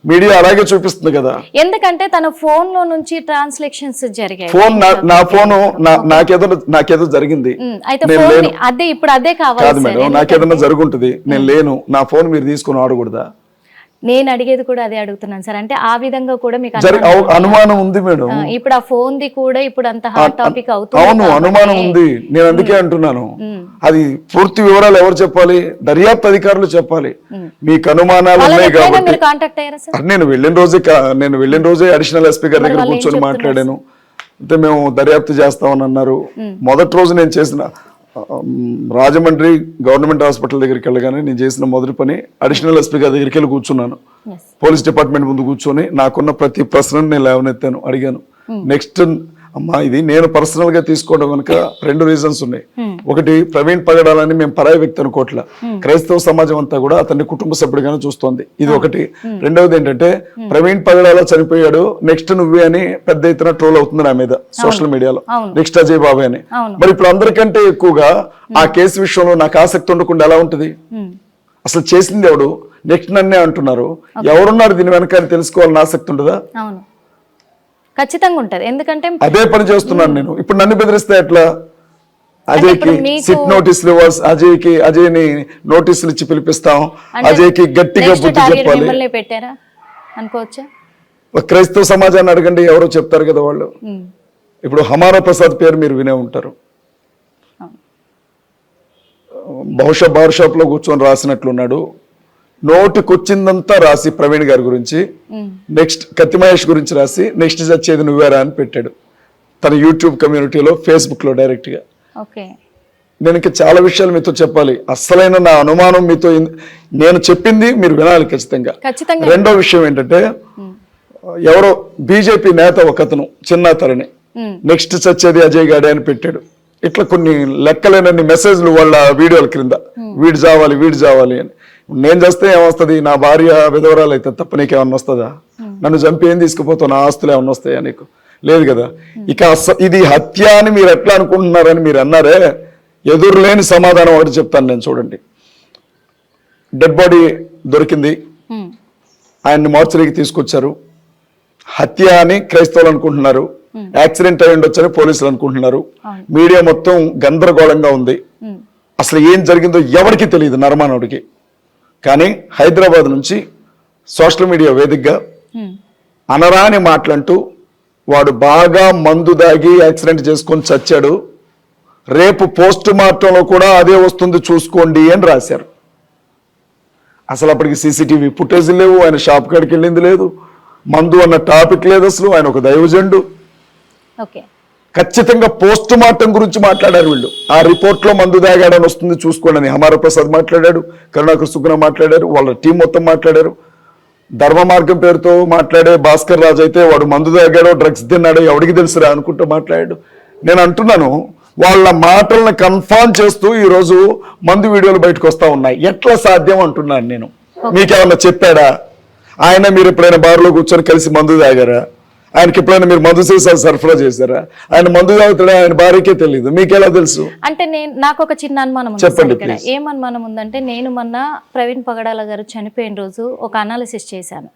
Media అలాగే చూపిస్తుంది కదా. ఎందుకంటే తన ఫోన్ లో నుంచి ట్రాన్స్లేషన్స్ జరిగాయి. ఫోన్ నా ఫోను నాకేదో జరిగింది, అయితే ఫోన్ అదే ఇప్పుడు అదే కాదు మేడం, నాకేదన్నా జరుగుంటది, నేను లేను, నా ఫోన్ మీరు తీసుకుని ఆడకూడదా? నేను అడిగేది కూడా అదే అడుగుతున్నాను సార్. అంటే ఆ విధంగా కూడా మీకు అనుమానం ఉంది మేడం. ఇప్పుడు ఆ ఫోన్ ది కూడా ఇప్పుడు అంత హాట్ టాపిక్ అవుతుంది. అవును, అనుమానం ఉంది. నేను అందుకే అంటున్నాను, అది పూర్తి వివరాలు ఎవరు చెప్పాలి? దర్యాప్తు అధికారులు చెప్పాలి. మీకు అనుమానాలు ఉన్నాయి కాబట్టి. నేను వెళ్ళిన రోజే అడిషనల్ ఎస్పీ గారి దగ్గర కూర్చొని మాట్లాడాను. అంటే మేము దర్యాప్తు చేస్తామని అన్నారు. మొదటి రోజు నేను చేసిన రాజమండ్రి గవర్నమెంట్ హాస్పిటల్ దగ్గరికి వెళ్ళగానే నేను చేసిన మొదటి పని అడిషనల్ ఎస్పీ గారి దగ్గరికి వెళ్ళి కూర్చున్నాను. పోలీస్ డిపార్ట్మెంట్ ముందు కూర్చొని నాకున్న ప్రతి ప్రశ్నను నేను లేవనెత్తాను, అడిగాను. నెక్స్ట్ అమ్మా, ఇది నేను పర్సనల్ గా తీసుకోవడం కనుక 2 రీజన్స్ ఉన్నాయి. ఒకటి, ప్రవీణ్ పగడాలని మేము పరాయి వ్యక్తి అనుకోవట్ల, క్రైస్తవ సమాజం అంతా కూడా అతన్ని కుటుంబ సభ్యుడిగానే చూస్తోంది, ఇది ఒకటి. రెండవది ఏంటంటే, ప్రవీణ్ పగడాల చనిపోయాడు, నెక్స్ట్ నువ్వే అని పెద్ద ఎత్తున ట్రోల్ అవుతుంది నా మీద సోషల్ మీడియాలో, నెక్స్ట్ అజయ్ బాబే అని. మరి ఇప్పుడు అందరికంటే ఎక్కువగా ఆ కేసు విషయంలో నాకు ఆసక్తి ఉండకుండా ఎలా ఉంటది? అసలు చేసింది ఎవడు, నెక్స్ట్ నన్నే అంటున్నారు, ఎవరున్నారు దీని వెనకాల తెలుసుకోవాలని ఆసక్తి ఉండదా? ఖచ్చితంగా ఉంటది. ఎందుకంటే అదే పని చేస్తున్నాను నేను. ఇప్పుడు నన్ను బెదిరిస్తే ఎట్లా? అజయ్కి సిట్ నోటీసులు, అజయ్ని నోటీసులు ఇచ్చి పిలిపిస్తాం, అజయ్కి గట్టిగా బుద్ధి చెప్పాలి పెట్టారా అనుకోవచ్చా? క్రైస్తవ సమాజాన్ని అడగండి, ఎవరో చెప్తారు కదా వాళ్ళు. ఇప్పుడు హమారా ప్రసాద్ పేరు మీరు వినే ఉంటారు, బహుశా బార్ షాప్ లో కూర్చొని రాసినట్లున్నాడు. నోటికొచ్చిందంతా రాసి ప్రవీణ్ గారి గురించి, నెక్స్ట్ కత్తి మహేష్ గురించి రాసి, నెక్స్ట్ చచ్చేది నువ్వేరా అని పెట్టాడు తన యూట్యూబ్ కమ్యూనిటీలో, ఫేస్బుక్ లో డైరెక్ట్ గా. నేను ఇంకా చాలా విషయాలు మీతో చెప్పాలి. అస్సలైన నా అనుమానం మీతో, నేను చెప్పింది మీరు వినాలి ఖచ్చితంగా. రెండో విషయం ఏంటంటే, ఎవరో బీజేపీ నేత ఒకతను చిన్న తరణి, నెక్స్ట్ చచ్చేది అజయ్ గాడే అని పెట్టాడు. ఇట్లా కొన్ని లెక్కలేనన్ని మెసేజ్లు వాళ్ళ వీడియోల క్రింద, వీడు చావాలి అని. నేను చేస్తే ఏమొస్తుంది? నా భార్య విధవరాలు అయితే తప్ప నీకేమన్నా వస్తుందా? నన్ను చంపి ఏం తీసుకుపోతావు? నా ఆస్తులు ఏమన్నా వస్తాయా నీకు? లేదు కదా. ఇక ఇది హత్య అని మీరు ఎట్లా అనుకుంటున్నారని మీరు అన్నారే, ఎదురులేని సమాధానం ఒకటి చెప్తాను నేను, చూడండి. డెడ్ బాడీ దొరికింది, ఆయన్ని మార్చరీకి తీసుకొచ్చారు. హత్య అని క్రైస్తవులు అనుకుంటున్నారు, యాక్సిడెంట్ అయి ఉండొచ్చని పోలీసులు అనుకుంటున్నారు. మీడియా మొత్తం గందరగోళంగా ఉంది. అసలు ఏం జరిగిందో ఎవరికి తెలియదు, నరమానవుడికి. కానీ హైదరాబాద్ నుంచి సోషల్ మీడియా వేదికగా అనరాని మాటలంటూ, వాడు బాగా మందు దాగి యాక్సిడెంట్ చేసుకొని చచ్చాడు, రేపు పోస్ట్ మార్టంలో కూడా అదే వస్తుంది చూసుకోండి అని రాశారు. అసలు అప్పటికి సీసీటీవీ ఫుటేజ్ లేవు, ఆయన షాప్ కాడికి వెళ్ళింది లేదు, మందు అన్న టాపిక్ లేదు అసలు. ఆయన ఒక దైవజండు. ఖచ్చితంగా పోస్ట్ మార్టం గురించి మాట్లాడారు వీళ్ళు. ఆ రిపోర్ట్ లో మందు దాగాడని వస్తుంది చూసుకోండి అని హమారా ప్రసాద్ మాట్లాడాడు, కరుణాకర్ సుగుణ మాట్లాడారు, వాళ్ళ టీం మొత్తం మాట్లాడారు. ధర్మ మార్గం పేరుతో మాట్లాడే భాస్కర్ రాజు అయితే వాడు మందు దాగాడో డ్రగ్స్ తిన్నాడో ఎవడికి తెలుసురా అనుకుంటూ మాట్లాడాడు. నేను అంటున్నాను, వాళ్ళ మాటలను కన్ఫర్మ్ చేస్తూ ఈ రోజు మందు వీడియోలు బయటకు వస్తా ఉన్నాయి. ఎట్లా సాధ్యం అంటున్నాను నేను. మీకేమన్నా చెప్పాడా? ఆయన మీరు ఎప్పుడైనా బార్లో కూర్చొని కలిసి మందు తాగారా? ఆయనకి ఎప్పుడైనా మీరు మందు సీసాలు సరఫరా చేశారా? ఆయన మందు తాగుతాడా ఆయన భార్యకే తెలియదు, మీకెలా తెలుసు? అంటే నాకు ఒక చిన్న అనుమానం ఉంది. ఏం అనుమానం ఉందంటే, నేను మొన్న ప్రవీణ్ పగడాల గారు చనిపోయిన రోజు ఒక అనాలిసిస్ చేశాను.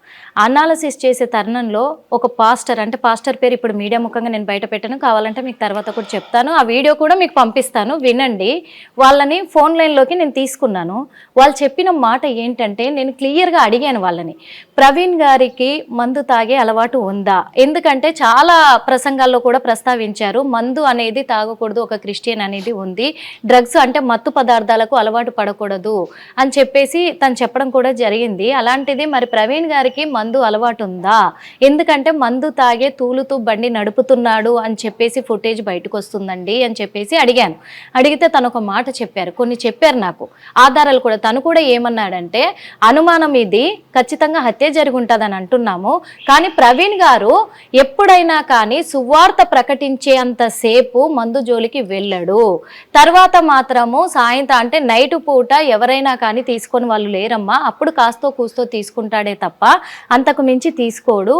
అనాలిసిస్ చేసే తరుణంలో ఒక పాస్టర్, అంటే పాస్టర్ పేరు ఇప్పుడు మీడియా ముఖంగా నేను బయట పెట్టాను, కావాలంటే మీకు తర్వాత కూడా చెప్తాను, ఆ వీడియో కూడా మీకు పంపిస్తాను, వినండి. వాళ్ళని ఫోన్ లైన్లోకి నేను తీసుకున్నాను. వాళ్ళు చెప్పిన మాట ఏంటంటే, నేను క్లియర్గా అడిగాను వాళ్ళని, ప్రవీణ్ గారికి మందు తాగే అలవాటు ఉందా? ఎందుకంటే చాలా ప్రసంగాల్లో కూడా ప్రస్తావించారు, మందు అనేది తాగకూడదు, ఒక క్రిస్టియన్ అనేది ఉంది, డ్రగ్స్ అంటే మత్తు పదార్థాలకు అలవాటు పడకూడదు అని చెప్పేసి తను చెప్పడం కూడా జరిగింది. అలాంటిది మరి ప్రవీణ్ గారికి మందు అలవాటు ఉందా? ఎందుకంటే మందు తాగే తూలుతూ బండి నడుపుతున్నాడు అని చెప్పేసి ఫుటేజ్ బయటకు వస్తుందండి అని చెప్పేసి అడిగాను. అడిగితే తను ఒక మాట చెప్పారు, కొన్ని చెప్పారు నాకు ఆధారాలు కూడా. తను కూడా ఏమన్నాడంటే, అనుమానం ఇది ఖచ్చితంగా హత్య జరిగి ఉంటుందని అంటున్నాము, కానీ ప్రవీణ్ గారు ఎప్పుడైనా కానీ సువార్త ప్రకటించే అంతసేపు మందు జోలికి వెళ్ళడు. తర్వాత మాత్రము సాయంత్రం అంటే నైట్ పూట ఎవరైనా కానీ తీసుకొని వాళ్ళు లేరమ్మా, అప్పుడు కాస్తో కూస్తో తీసుకుంటాడే తప్ప అంతకు మించి తీసుకోడు.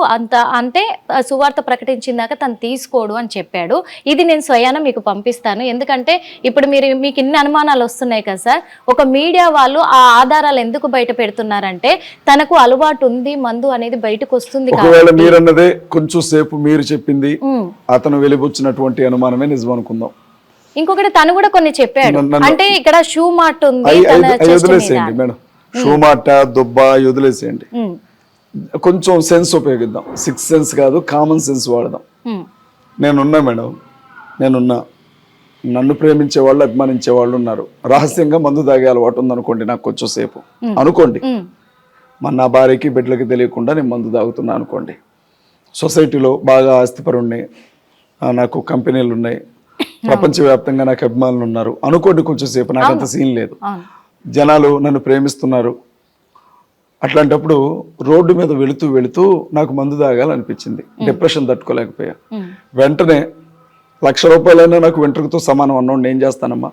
అంటే సువార్త ప్రకటించిందాక తను తీసుకోడు అని చెప్పాడు. ఇది నేను స్వయాన మీకు పంపిస్తాను. ఎందుకంటే ఇప్పుడు మీకు ఇన్ని అనుమానాలు వస్తున్నాయి కదా సార్. ఒక మీడియా వాళ్ళు ఆ ఆధారాలు ఎందుకు బయట పెడుతున్నారంటే తనకు అలవాటు ఉంది, మందు అనేది బయటకు వస్తుంది. ఒకవేళ మీరన్నదే కొంచెం సేపు మీరు చెప్పింది అతను వెలిబుచ్చినటువంటి అనుమానమే నిజం అనుకుందాం. ఇంకొకటి తను కూడా కొన్ని చెప్పాడు. అంటే ఇక్కడ షూ మార్ట్ ఉంది, వదిలేసేయండి మేడం, షూ మాట దుబ్బ వదిలేసేయండి. కొంచెం సెన్స్ ఉపయోగిద్దాం. 6th సెన్స్ కాదు, కామన్ సెన్స్ వాడదాం. నేనున్నా మేడం, నేనున్నా. నన్ను ప్రేమించే వాళ్ళు, అభిమానించే వాళ్ళు ఉన్నారు. రహస్యంగా మందు తాగే అలవాటు ఉందనుకోండి నాకు కొంచెం సేపు అనుకోండి. నా భార్యకి బిడ్డలకి తెలియకుండా నేను మందు తాగుతున్నా అనుకోండి. సొసైటీలో బాగా ఆస్తిపరుణ్ణి, నాకు కంపెనీలు ఉన్నాయి, ప్రపంచవ్యాప్తంగా నాకు అభిమానులు ఉన్నారు అనుకోండి. కొంచెం సేపు నాకు అంత సీన్ లేదు, జనాలు నన్ను ప్రేమిస్తున్నారు. అట్లాంటప్పుడు రోడ్డు మీద వెళుతూ నాకు మందు తాగాలనిపించింది, డిప్రెషన్ తట్టుకోలేకపోయా. వెంటనే 1,00,000 రూపాయలైనా నాకు వెంట్రుకతో సమానం అన్నోండి ఏం చేస్తానమ్మా,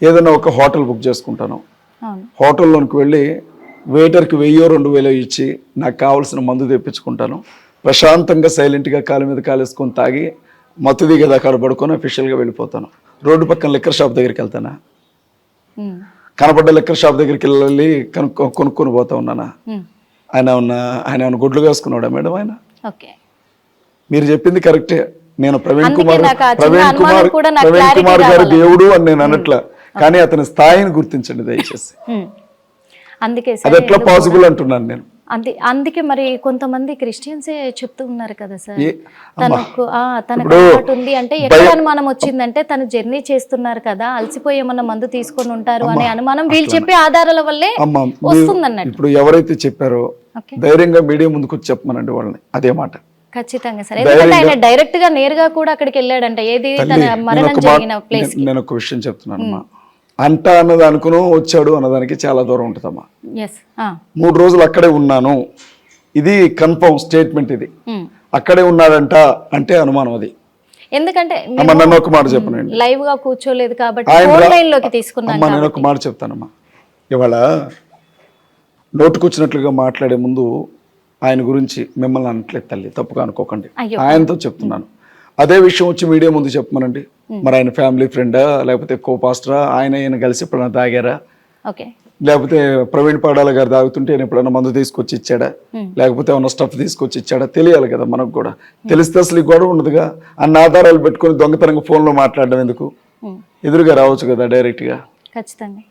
ఏదైనా ఒక హోటల్ బుక్ చేసుకుంటాను. హోటల్లోనికి వెళ్ళి వెయిటర్కి 1000-2000 ఇచ్చి నాకు కావాల్సిన మందు తెప్పించుకుంటాను. ప్రశాంతంగా సైలెంట్గా కాలు మీద కాలేసుకొని తాగి మత్తు దిగేది అక్కడ పడుకొని అఫీషియల్గా వెళ్ళిపోతాను. రోడ్డు పక్కన లిక్కర్ షాప్ దగ్గరికి వెళ్తానా, కనపడ్డ లిక్కర్ షాప్ దగ్గరికి వెళ్ళి కొనుక్కొని పోతా ఉన్నానా? ఆయన ఏమన్నా గుడ్లు కాసుకున్నాడా మేడం? ఆయన మీరు చెప్పింది కరెక్టే. నేను ప్రవీణ్ కుమార్ గారి దేవుడు అని నేను అనట్లా, కానీ అతని స్థాయిని గుర్తించండి దయచేసి. అందుకే అది ఎట్లా పాసిబుల్ అంటున్నాను నేను. అందుకే మరి కొంతమంది క్రిస్టియన్సే చెప్తూ ఉన్నారు కదా సార్, తనకు అలవాటు ఉంది అంటే ఎక్కడ అనుమానం వచ్చిందంటే తను జర్నీ చేస్తున్నారు కదా, అలసిపోయి ఏమన్నా మందు తీసుకొని ఉంటారు అనే అనుమానం వీళ్ళు చెప్పే ఆధారాల వల్లే వస్తుందన్నట్టు. ఇప్పుడు ఎవరైతే చెప్పారో ధైర్యంగా మీడియా ముందుకు వచ్చి చెప్పమనండి వాళ్ళని అదే మాట. ఖచ్చితంగా సార్, ఎందుకంటే ఆయన డైరెక్ట్ గా నేరుగా కూడా అక్కడికి వెళ్ళాడంట. ఏది తన మరణం జరిగిన ప్లేస్. నేను ఒక విషయం చెప్తున్నానమ్మా, అంట అన్నది అనుకుని వచ్చాడు అన్నదానికి చాలా దూరం ఉంటుందమ్మా. 3 రోజులు అక్కడే ఉన్నాను, ఇది కన్ఫర్మ్ స్టేట్మెంట్. ఇది అక్కడే ఉన్నాడంట అంటే అనుమానం. అది ఎందుకంటే నన్ను ఒక మాట చెప్పనండి, లైవ్ గా కూర్చోలేదు కాబట్టి ఆన్లైన్ లోకి తీసుకున్నాను. నేను ఒక మాట చెప్తానమ్మా, ఇవాళ నోటుకొచ్చినట్లుగా మాట్లాడే ముందు ఆయన గురించి మిమ్మల్ని అనట్లేదు తల్లి, తప్పుగా అనుకోకండి, ఆయనతో చెప్తున్నాను. అదే విషయం వచ్చి మీడియా ముందు చెప్పమనండి. మరి ఆయన ఫ్యామిలీ ఫ్రెండా, లేకపోతే కో పాస్టరా, ఆయన కలిసి ఎప్పుడైనా తాగారా, లేకపోతే ప్రవీణ్ పగడాల గారు తాగుతుంటే ఆయన ఎప్పుడైనా మందు తీసుకొచ్చి ఇచ్చాడా, లేకపోతే ఏమన్నా స్టఫ్ తీసుకొచ్చి ఇచ్చాడా, తెలియాలి కదా మనకు కూడా. తెలిస్తే అసలు ఈ గొడవ ఉండదుగా. అన్న ఆధారాలు పెట్టుకుని దొంగతనంగా ఫోన్లో మాట్లాడడం ఎందుకు? ఎదురుగా రావచ్చు కదా డైరెక్ట్గా. ఖచ్చితంగా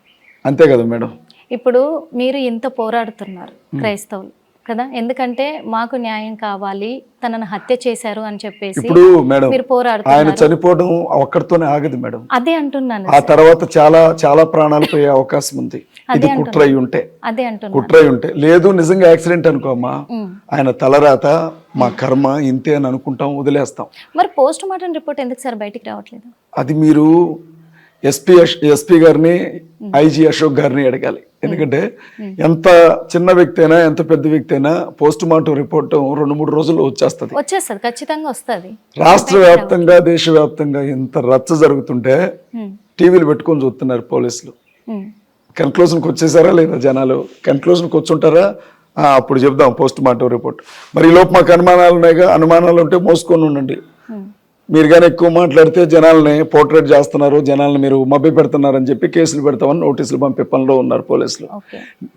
అంతే కదా మేడం. ఇప్పుడు మీరు ఇంత పోరాడుతున్నారు క్రైస్తవులు కదా, ఎందుకంటే మాకు న్యాయం కావాలి, తనను హత్య చేశారు అని చెప్పేసి ఇప్పుడు మేడం మీరు పోరాడుతున్నారు. ఆయన చనిపోవడం ఒక్కడితోనే ఆగదు మేడం, అదే అంటున్నాను. ఆ తర్వాత చాలా ప్రాణాలు పోయే అవకాశం ఉంది. ఇది కుట్ర అయి ఉంటే లేదు నిజంగా యాక్సిడెంట్ అనుకోమ్మా, ఆయన తలరాత మా కర్మ ఇంతే అని అనుకుంటాం, వదిలేస్తాం. మరి పోస్ట్ మార్టం రిపోర్ట్ ఎందుకు సార్ బయటికి రావట్లేదు? అది మీరు ఎస్పీ గారిని, ఐజీ అశోక్ గారిని అడగాలి. ఎందుకంటే ఎంత చిన్న వ్యక్తి అయినా, ఎంత పెద్ద వ్యక్తి అయినా పోస్ట్ మార్టం రిపోర్ట్ 2-3 రోజుల్లో వచ్చేస్తుంది. ఖచ్చితంగా వస్తుంది. రాష్ట్ర వ్యాప్తంగా, దేశవ్యాప్తంగా ఎంత రచ్చ జరుగుతుంటే టీవీలు పెట్టుకొని చూస్తున్నారు పోలీసులు. కన్క్లూజన్కి వచ్చేసారా లేదా జనాలు? కన్క్లూజన్కి వచ్చుంటారా? అప్పుడు చెప్దాం పోస్ట్ మార్టం రిపోర్ట్. మరి ఈ లోపు మాకు అనుమానాలు ఉన్నాయిగా, అనుమానాలు ఉంటే మోసుకొని ఉండండి. మీరు కానీ ఎక్కువ మాట్లాడితే జనాల్ని పోర్ట్రేట్ చేస్తున్నారు, జనాల్ని మీరు మభ్య పెడుతున్నారని చెప్పి కేసులు పెడతామని నోటీసులు పంపే పనిలో ఉన్నారు పోలీసులు.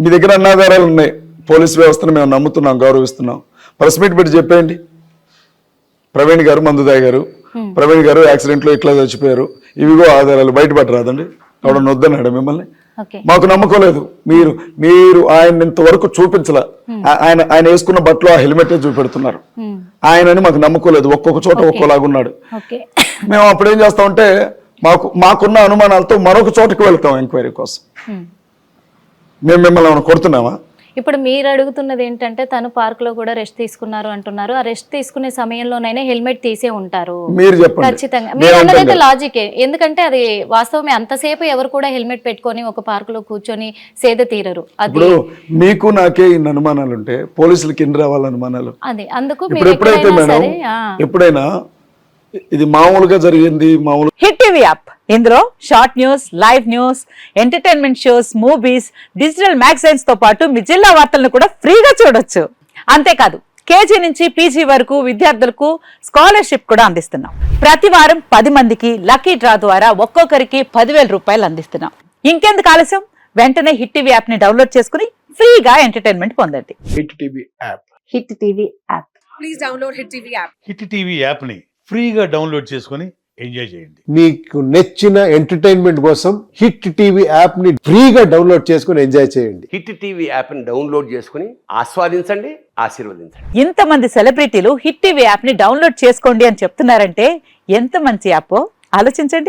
మీ దగ్గర అన్నాధారాలు ఉన్నాయి, పోలీసు వ్యవస్థను మేము నమ్ముతున్నాం, గౌరవిస్తున్నాం. ప్రెస్ మీట్ పెట్టి చెప్పేయండి, ప్రవీణ్ గారు మందు తాగారు, ప్రవీణ్ గారు యాక్సిడెంట్లో ఇట్లా చచ్చిపోయారు, ఇవిగో ఆధారాలు. బయటపడరాదండి, ఎవడన్నా వద్దన్నాడు మిమ్మల్ని? మాకు నమ్మకం లేదు. మీరు ఆయన ఇంతవరకు చూపించలే. ఆయన వేసుకున్న బట్టలు ఆ హెల్మెట్ చూపెడుతున్నారు. ఆయనని మాకు నమ్మకం లేదు, ఒక్కొక్క చోట ఒక్కోలాగున్నాడు. మేము అప్పుడు ఏం చేస్తామంటే మాకున్న అనుమానాలతో మరొక చోటకి వెళ్తాం ఎంక్వైరీ కోసం. మేము మిమ్మల్ని ఏమైనా కొడుతున్నామా? ఇప్పుడు మీరు అడుగుతున్నది ఏంటంటే తను పార్క్ లో కూడా రెస్ట్ తీసుకున్నారు అంటున్నారు. ఆ రెస్ట్ తీసుకునే సమయంలోనైనా హెల్మెట్ తీసే ఉంటారు. మీరు చెప్పండి. ఖచ్చితంగా మీరు అన్నదైతే లాజికే. ఎందుకంటే అది వాస్తవమే. అంతసేపు ఎవరు కూడా హెల్మెట్ పెట్టుకొని ఒక పార్క్ లో కూర్చొని సేద తీరరు. అది ఇప్పుడు మీకు నాకే ఇన్ని అనుమానాలు ఉంటే పోలీసులకి ఎన్ని రావాలి అనుమానాలు? అది అందుకు ఇప్పుడు మీరు ఎప్పుడైతే ఎక్కడైనా మేడం సరే ఎప్పుడైనా ఇది మామూలుగా జరిగింది మామూలు హిట్ టీవీ యాప్, ఇందులో short news, live news, entertainment shows, movies, digital magazines తో పాటు మీ జిల్లా వార్తలను కూడా ఫ్రీగా చూడొచ్చు. అంతేకాదు కేజీ నుంచి పీజీ వరకు విద్యార్థులకు స్కాలర్షిప్ కూడా అందిస్తున్నాం. ప్రతి వారం 10 మందికి లక్కీ డ్రా ద్వారా ఒక్కొక్కరికి 10,000 రూపాయలు అందిస్తున్నాం. ఇంకెందుకు ఆలస్యం, వెంటనే హిట్ టీవీ యాప్ ని డౌన్లోడ్ చేసుకుని ఫ్రీగా ఎంటర్టైన్మెంట్ పొందండి. Hit TV app. Hit TV app. Please download Hit TV app. Hit TV యాప్ని ఫ్రీగా డౌన్లోడ్ చేసుకొని ఎంజాయ్ చేయండి. మీకు నచ్చిన ఎంటర్టైన్మెంట్ కోసం హిట్ టీవీ యాప్ ని ఫ్రీగా డౌన్లోడ్ చేసుకుని ఎంజాయ్ చేయండి. హిట్ టీవీ యాప్ని డౌన్లోడ్ చేసుకుని ఆస్వాదించండి, ఆశీర్వదించండి. ఇంతమంది సెలబ్రిటీలు హిట్ టీవీ యాప్ ని డౌన్లోడ్ చేసుకోండి అని చెప్తున్నారంటే ఎంత మంచి యాప్ ఆలోచించండి.